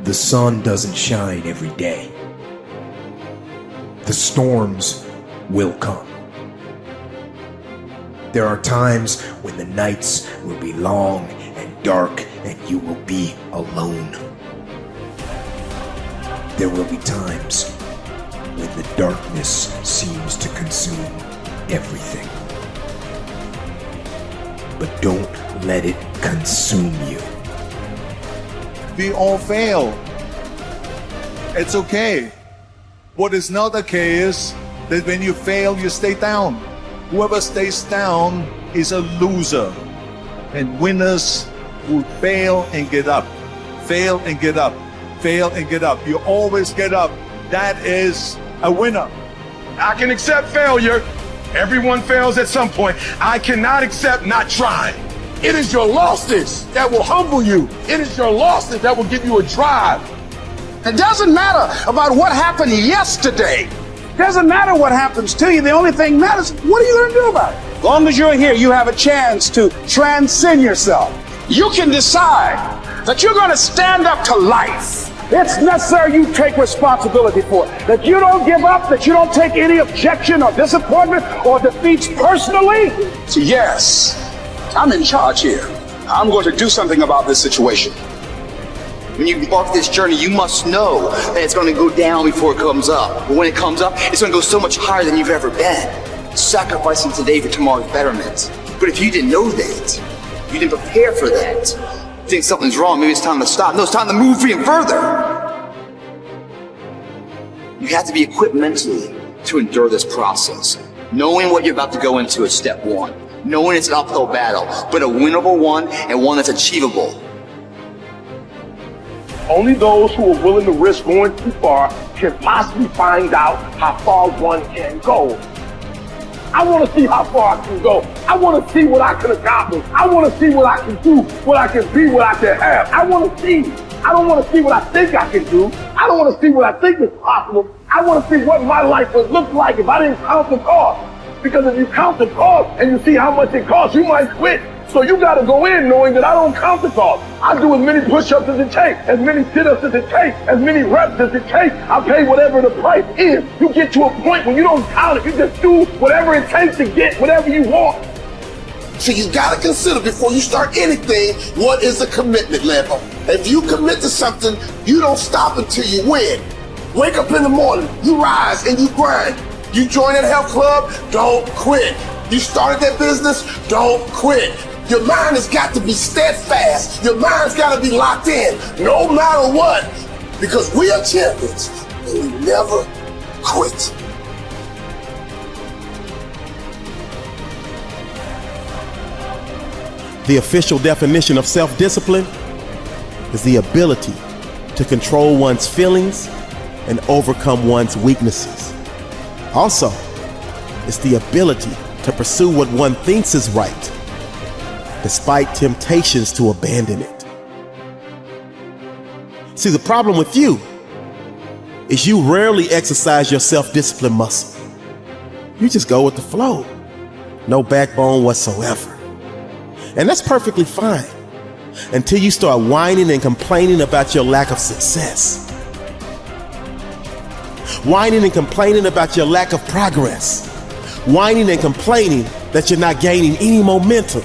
The sun doesn't shine every day. The storms will come. There are times when the nights will be long and dark and you will be alone. There will be times when the darkness seems to consume everything. But don't let it consume you. We all fail. It's okay. What is not okay is that when you fail, you stay down. Whoever stays down is a loser. And winners will fail and get up. Fail and get up. Fail and get up. You always get up. That is a winner. I can accept failure. Everyone fails at some point. I cannot accept not trying. It is your losses that will humble you. It is your losses that will give you a drive. It doesn't matter about what happened yesterday. It doesn't matter what happens to you. The only thing matters, what are you going to do about it? As long as you're here, you have a chance to transcend yourself. You can decide that you're going to stand up to life. It's necessary you take responsibility for it. That you don't give up, that you don't take any objection or disappointment or defeats personally. So yes, I'm in charge here. I'm going to do something about this situation. When you embark this journey, you must know that it's going to go down before it comes up. But when it comes up, it's going to go so much higher than you've ever been. Sacrificing today for tomorrow's betterment. But if you didn't know that, you didn't prepare for that, you think something's wrong, maybe it's time to stop. No, it's time to move even further. You have to be equipped mentally to endure this process. Knowing what you're about to go into is step one. Knowing it's an uphill battle, but a winnable one and one that's achievable. Only those who are willing to risk going too far can possibly find out how far one can go. I want to see how far I can go. I want to see what I can accomplish. I want to see what I can do, what I can be, what I can have. I want to see. I don't want to see what I think I can do. I don't want to see what I think is possible. I want to see what my life would look like if I didn't count the cost. Because if you count the cost and you see how much it costs, you might quit. So you got to go in knowing that I don't count the cost. I do as many push-ups as it takes, as many sit-ups as it takes, as many reps as it takes. I pay whatever the price is. You get to a point when you don't count it. You just do whatever it takes to get whatever you want. So you got to consider before you start anything, what is a commitment level? If you commit to something, you don't stop until you win. Wake up in the morning, you rise and you grind. You join that health club, don't quit. You started that business, don't quit. Your mind has got to be steadfast. Your mind's got to be locked in, no matter what. Because we are champions, and we never quit. The official definition of self-discipline is the ability to control one's feelings and overcome one's weaknesses. Also, it's the ability to pursue what one thinks is right, despite temptations to abandon it. See, the problem with you is you rarely exercise your self-discipline muscle. You just go with the flow. No backbone whatsoever. And that's perfectly fine until you start whining and complaining about your lack of success. Whining and complaining about your lack of progress. Whining and complaining that you're not gaining any momentum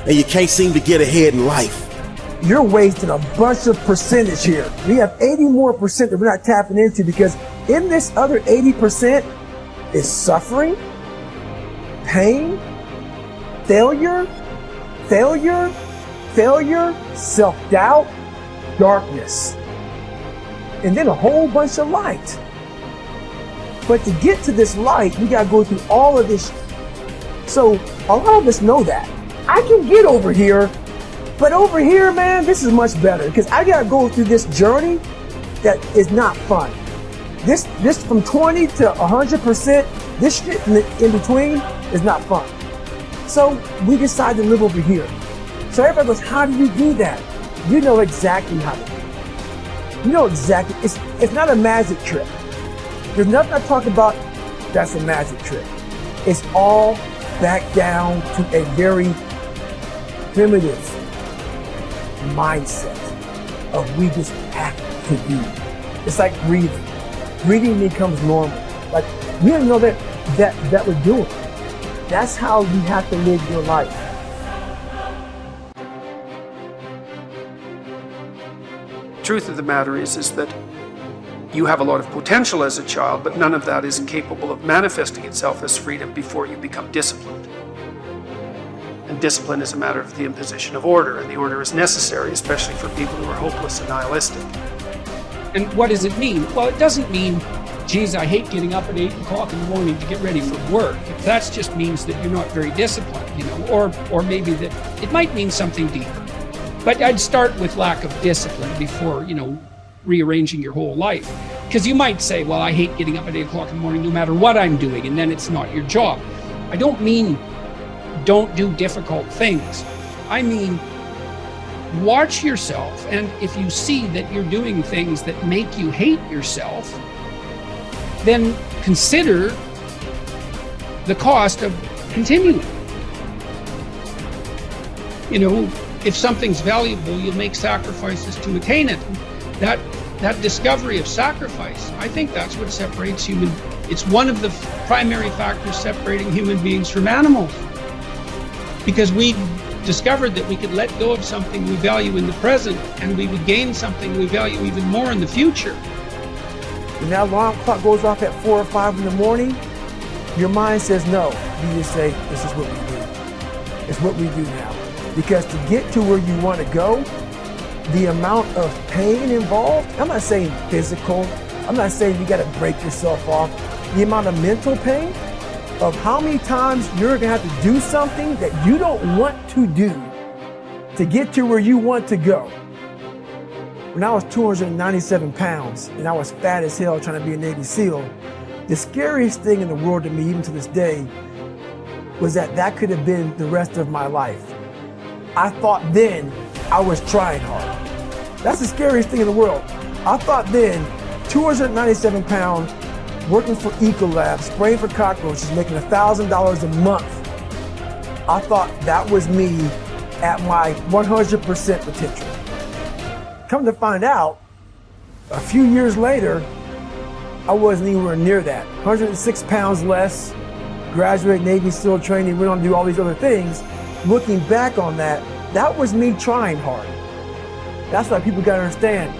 and you can't seem to get ahead in life. You're wasting a bunch of percentage here. We have 80 more percent that we're not tapping into because in this other 80% is suffering, pain, failure, self-doubt, darkness, and then a whole bunch of light. But to get to this light, we gotta go through all of this. So a lot of us know that. I can get over here, but over here, man, this is much better because I gotta go through this journey that is not fun. This from 20 to 100%, this shit in between is not fun. So we decide to live over here. So everybody goes, how do you do that? You know exactly how to do it. You know exactly, it's not a magic trick. There's nothing I talk about that's a magic trick. It's all back down to a very primitive mindset of we just act to you. It's like breathing. Breathing becomes normal. Like, you don't know that we're doing it. That's how you have to live your life. Truth of the matter is that you have a lot of potential as a child, but none of that is capable of manifesting itself as freedom before you become disciplined. And discipline is a matter of the imposition of order, and the order is necessary, especially for people who are hopeless and nihilistic. And what does it mean? Well, it doesn't mean, geez, I hate getting up at 8 o'clock in the morning to get ready for work. That just means that you're not very disciplined, you know, or maybe that it might mean something deeper. But I'd start with lack of discipline before, you know, rearranging your whole life. Because you might say, well, I hate getting up at 8 o'clock in the morning no matter what I'm doing, and then it's not your job. I don't mean don't do difficult things. I mean, watch yourself, and if you see that you're doing things that make you hate yourself, then consider the cost of continuing. You know, if something's valuable, you'll make sacrifices to attain it. That discovery of sacrifice, I think that's what separates human. It's one of the primary factors separating human beings from animals. Because we discovered that we could let go of something we value in the present, and we would gain something we value even more in the future. When that alarm clock goes off at 4 or 5 in the morning, your mind says no. You just say, this is what we do. It's what we do now. Because to get to where you want to go, the amount of pain involved, I'm not saying physical, I'm not saying you got to break yourself off. The amount of mental pain of how many times you're going to have to do something that you don't want to do to get to where you want to go. When I was 297 pounds and I was fat as hell trying to be a Navy SEAL, the scariest thing in the world to me, even to this day, was that could have been the rest of my life. I thought then I was trying hard. That's the scariest thing in the world. I thought then, 297 pounds, working for Ecolab, spraying for cockroaches, making $1,000 a month. I thought that was me at my 100% potential. Come to find out, a few years later, I wasn't anywhere near that. 106 pounds less, graduate Navy SEAL training, went on to do all these other things. Looking back on that was me trying hard. That's why people gotta understand,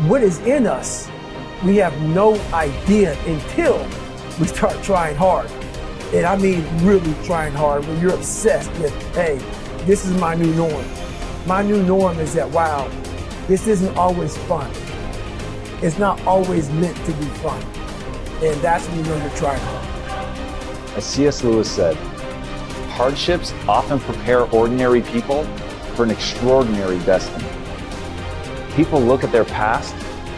what is in us, we have no idea until we start trying hard. And I mean really trying hard, when you're obsessed with, hey, this is my new norm. My new norm is that, wow, this isn't always fun. It's not always meant to be fun. And that's when you know you're trying hard. As C.S. Lewis said, hardships often prepare ordinary people for an extraordinary destiny. People look at their past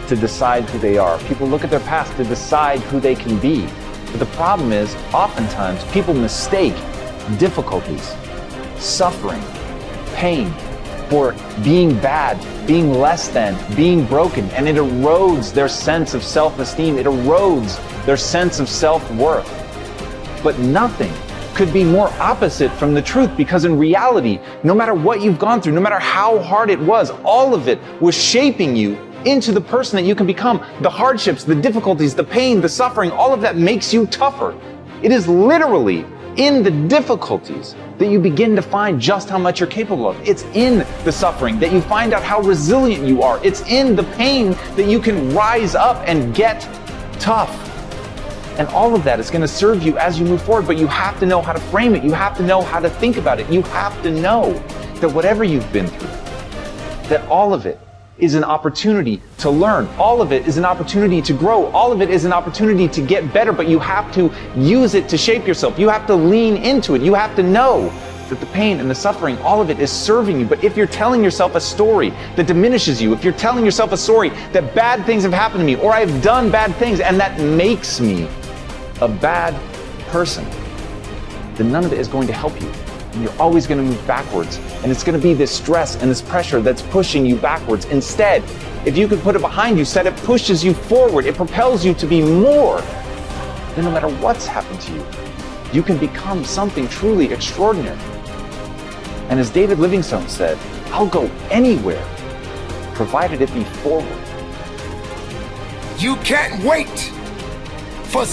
to decide who they are. People look at their past to decide who they can be. But the problem is, oftentimes, people mistake difficulties, suffering, pain, for being bad, being less than, being broken, and it erodes their sense of self-esteem. It erodes their sense of self-worth. But nothing could be more opposite from the truth, because in reality, no matter what you've gone through, no matter how hard it was, all of it was shaping you into the person that you can become. The hardships, the difficulties, the pain, the suffering, all of that makes you tougher. It is literally in the difficulties that you begin to find just how much you're capable of. It's in the suffering that you find out how resilient you are. It's in the pain that you can rise up and get tough. And all of that is going to serve you as you move forward, but you have to know how to frame it. You have to know how to think about it. You have to know that whatever you've been through, that all of it is an opportunity to learn. All of it is an opportunity to grow. All of it is an opportunity to get better, but you have to use it to shape yourself. You have to lean into it. You have to know that the pain and the suffering, all of it is serving you. But if you're telling yourself a story that diminishes you, if you're telling yourself a story that bad things have happened to me, or I've done bad things and that makes me a bad person, then none of it is going to help you. And you're always going to move backwards. And it's going to be this stress and this pressure that's pushing you backwards. Instead, if you could put it behind you, said it pushes you forward, it propels you to be more, then no matter what's happened to you, you can become something truly extraordinary. And as David Livingstone said, I'll go anywhere, provided it be forward. You can't wait for